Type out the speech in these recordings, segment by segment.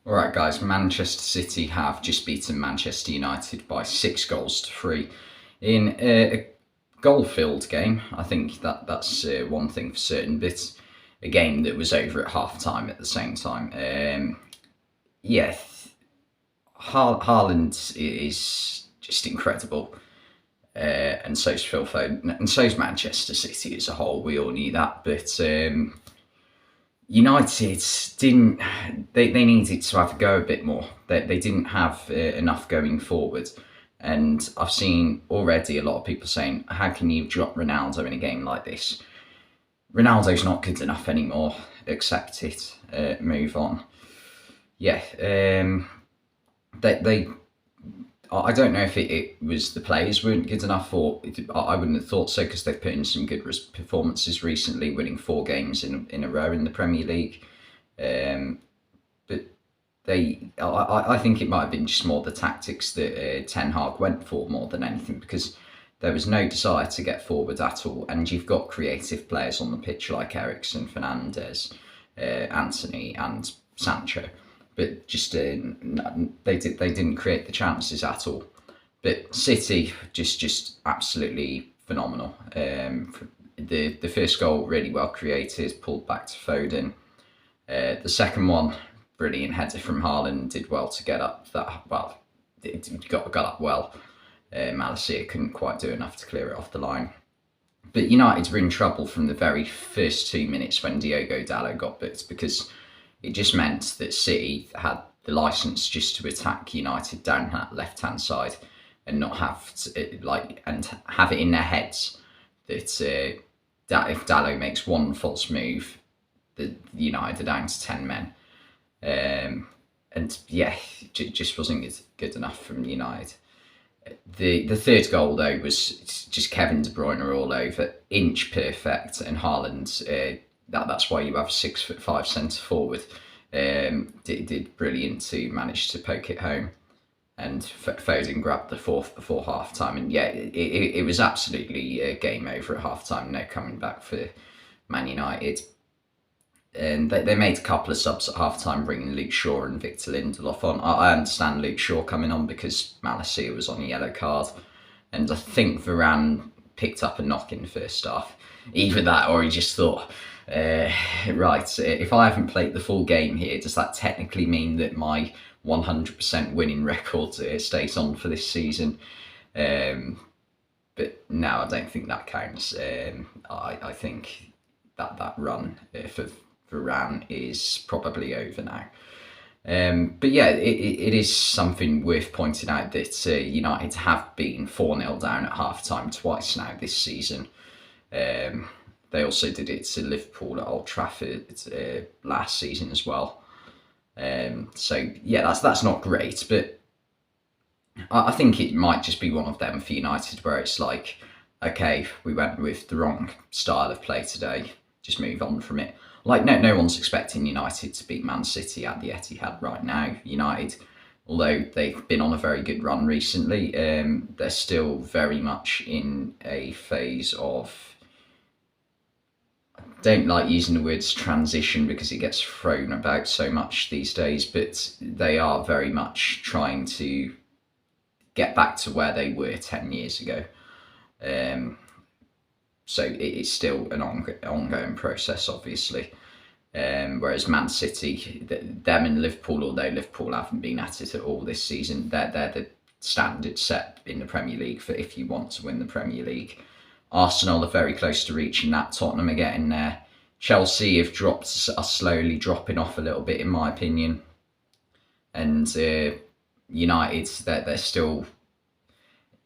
Alright guys, Manchester City have just beaten Manchester United by 6 goals to 3 in a goal-filled game. I think that's one thing for certain, but a game that was over at half-time at the same time. Yeah, Haaland is just incredible, and so's Phil Foden, and so's Manchester City as a whole. We all knew that, but United didn't. They needed to have a go a bit more. They didn't have enough going forward, and I've seen already a lot of people saying, "How can you drop Ronaldo in a game like this? Ronaldo's not good enough anymore. Accept it. Move on." Yeah, they. I don't know if it was the players weren't good enough, or I wouldn't have thought so because they've put in some good performances recently, winning 4 games in a row in the Premier League. But I think it might have been just more the tactics that Ten Hag went for more than anything, because there was no desire to get forward at all. And you've got creative players on the pitch like Eriksen, Fernandes, Anthony, and Sancho, but just they didn't create the chances at all. But City just absolutely phenomenal. The first goal really well created, pulled back to Foden. The second one, brilliant header from Haaland, did well to get up that well. It got up well. Malacia couldn't quite do enough to clear it off the line. But United were in trouble from the very first 2 minutes when Diogo Dalot got booked, because it just meant that City had the licence just to attack United down that left-hand side and not have to, and have it in their heads that if Dalot makes one false move, the United are down to 10 men. And yeah, it just wasn't good enough from United. The third goal though was just Kevin De Bruyne all over, inch perfect, and Haaland. That's why you have a 6'5" centre forward. Did brilliant to manage to poke it home, and Foden grabbed the fourth before half time. And yeah, it was absolutely game over at half time. No coming back for Man United. And they made a couple of subs at half time, bringing Luke Shaw and Victor Lindelof on. I understand Luke Shaw coming on because Malacia was on a yellow card, and I think Varane picked up a knock in the first half. Either that, or he just thought, right, if I haven't played the full game here, does that technically mean that my 100% winning record stays on for this season? But no, I don't think that counts. I think that run for Varane is probably over now. But yeah, it is something worth pointing out that United have been 4-0 down at half-time twice now this season. They also did it to Liverpool at Old Trafford last season as well. So yeah, that's not great, but I think it might just be one of them for United where it's like, okay, we went with the wrong style of play today, just move on from it. Like, no one's expecting United to beat Man City at the Etihad right now. United, although they've been on a very good run recently, they're still very much in a phase of, I don't like using the words transition because it gets thrown about so much these days, but they are very much trying to get back to where they were 10 years ago. So it's still an ongoing process, obviously. Whereas Man City, them and Liverpool, although Liverpool haven't been at it at all this season, they're the standard set in the Premier League for if you want to win the Premier League. Arsenal are very close to reaching that. Tottenham are getting there. Chelsea are slowly dropping off a little bit, in my opinion. And United, they're still.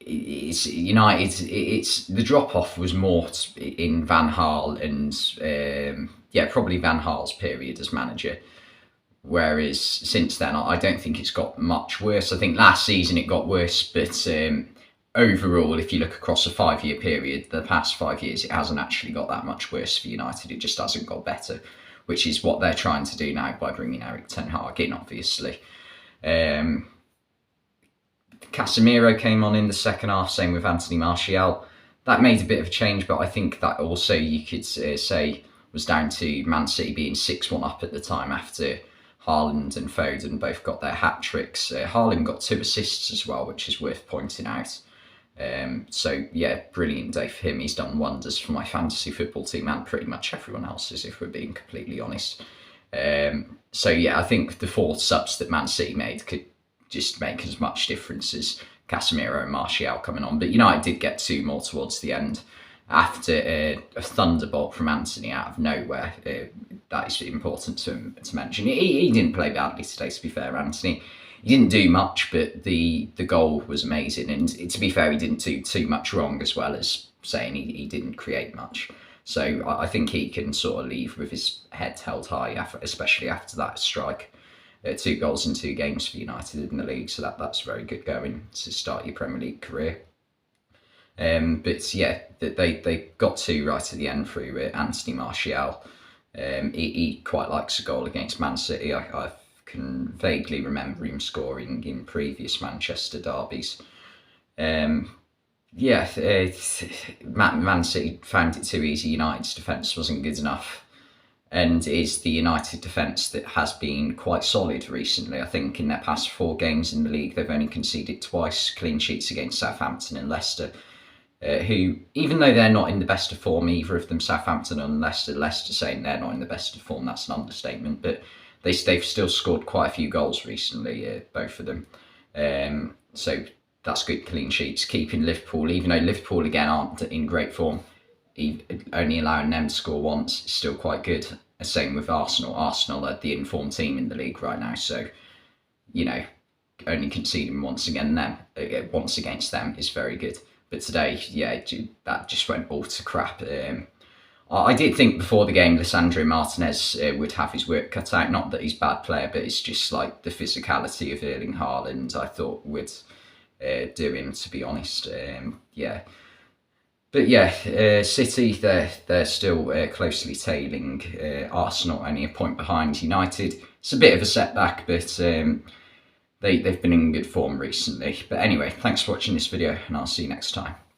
It's United. It's the drop off was more in Van Gaal and probably Van Gaal's period as manager. Whereas since then, I don't think it's got much worse. I think last season it got worse, but overall, if you look across a 5-year period, the past 5 years, it hasn't actually got that much worse for United. It just hasn't got better, which is what they're trying to do now by bringing Erik Ten Hag in, obviously. Casemiro came on in the second half, same with Anthony Martial. That made a bit of a change, but I think that also you could say was down to Man City being 6-1 up at the time after Haaland and Foden both got their hat-tricks. Haaland got 2 assists as well, which is worth pointing out. So yeah, brilliant day for him. He's done wonders for my fantasy football team and pretty much everyone else's, if we're being completely honest. So yeah, I think the 4 subs that Man City made could just make as much difference as Casemiro and Martial coming on. But United did get 2 more towards the end after a thunderbolt from Antony out of nowhere. That is important to mention. He didn't play badly today, to be fair, Antony. He didn't do much, but the goal was amazing. And to be fair, he didn't do too much wrong, as well as saying he didn't create much. So I think he can sort of leave with his head held high, especially after that strike. 2 goals in 2 games for United in the league, so that's very good going to start your Premier League career. But yeah, they got 2 right at the end through Anthony Martial. He quite likes a goal against Man City. I can vaguely remember him scoring in previous Manchester derbies. Man City found it too easy. United's defence wasn't good enough, and it's the United defence that has been quite solid recently. I think in their past 4 games in the league, they've only conceded twice clean sheets against Southampton and Leicester, who, even though they're not in the best of form, either of them, Southampton and Leicester saying they're not in the best of form, that's an understatement, but they've still scored quite a few goals recently, both of them. So that's good clean sheets. Keeping Liverpool, even though Liverpool again aren't in great form, only allowing them to score once is still quite good. Same with Arsenal. Arsenal are the informed team in the league right now, so only conceding once against them is very good. But today, yeah, that just went all to crap. I did think before the game Lisandro Martinez would have his work cut out. Not that he's a bad player, but it's just like the physicality of Erling Haaland, I thought would do him, to be honest. But yeah, City, they're still closely tailing Arsenal, only a point behind United. It's a bit of a setback, but they've been in good form recently. But anyway, thanks for watching this video, and I'll see you next time.